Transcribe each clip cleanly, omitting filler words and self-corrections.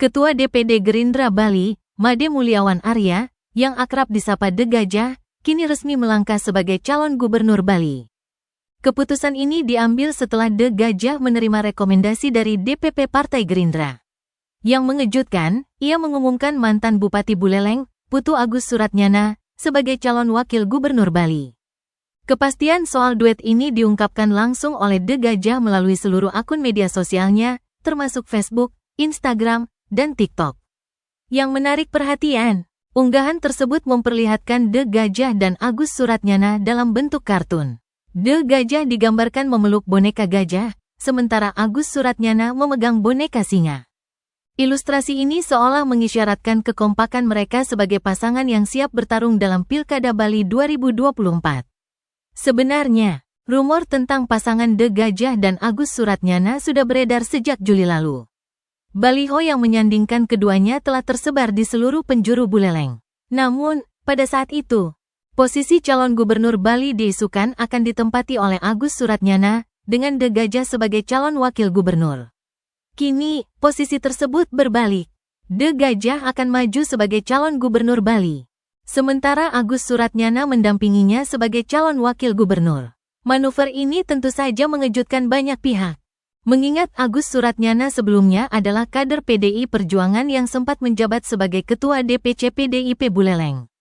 Ketua DPD Gerindra Bali, Made Mulyawan Arya, yang akrab disapa De Gajah, kini resmi melangkah sebagai calon gubernur Bali. Keputusan ini diambil setelah De Gajah menerima rekomendasi dari DPP Partai Gerindra. Yang mengejutkan, ia mengumumkan mantan Bupati Buleleng, Putu Agus Suratnyana, sebagai calon wakil gubernur Bali. Kepastian soal duet ini diungkapkan langsung oleh De Gajah melalui seluruh akun media sosialnya, termasuk Facebook, Instagram, dan TikTok. Yang menarik perhatian, unggahan tersebut memperlihatkan De Gajah dan Agus Suratnyana dalam bentuk kartun. De Gajah digambarkan memeluk boneka gajah, sementara Agus Suratnyana memegang boneka singa. Ilustrasi ini seolah mengisyaratkan kekompakan mereka sebagai pasangan yang siap bertarung dalam Pilkada Bali 2024. Sebenarnya, rumor tentang pasangan De Gajah dan Agus Suratnyana sudah beredar sejak Juli lalu. Baliho yang menyandingkan keduanya telah tersebar di seluruh penjuru Buleleng. Namun, pada saat itu, posisi calon gubernur Bali diisukan akan ditempati oleh Agus Suratnyana, dengan De Gajah sebagai calon wakil gubernur. Kini, posisi tersebut berbalik. De Gajah akan maju sebagai calon gubernur Bali. Sementara Agus Suratnyana mendampinginya sebagai calon wakil gubernur. Manuver ini tentu saja mengejutkan banyak pihak. Mengingat Agus Suratnyana sebelumnya adalah kader PDI Perjuangan yang sempat menjabat sebagai Ketua DPC PDIP Buleleng.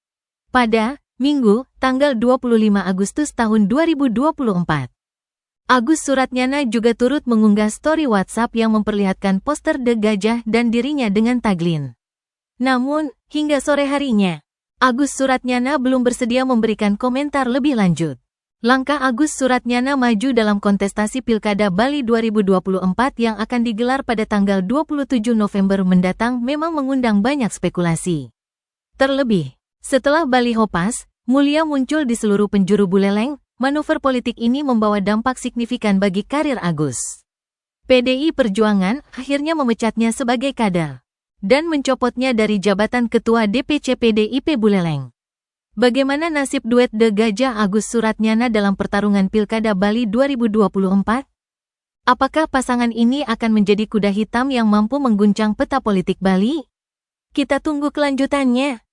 Pada Minggu, tanggal 25 Agustus tahun 2024. Agus Suratnyana juga turut mengunggah story WhatsApp yang memperlihatkan poster De Gajah dan dirinya dengan taglin. Namun, hingga sore harinya, Agus Suratnyana belum bersedia memberikan komentar lebih lanjut. Langkah Agus Suratnyana maju dalam kontestasi Pilkada Bali 2024 yang akan digelar pada tanggal 27 November mendatang memang mengundang banyak spekulasi. Terlebih, setelah baliho pas, Mulya muncul di seluruh penjuru Buleleng, manuver politik ini membawa dampak signifikan bagi karir Agus. PDI Perjuangan akhirnya memecatnya sebagai kader dan mencopotnya dari jabatan Ketua DPC PDIP Buleleng. Bagaimana nasib duet De Gajah Agus Suratnyana dalam pertarungan Pilkada Bali 2024? Apakah pasangan ini akan menjadi kuda hitam yang mampu mengguncang peta politik Bali? Kita tunggu kelanjutannya.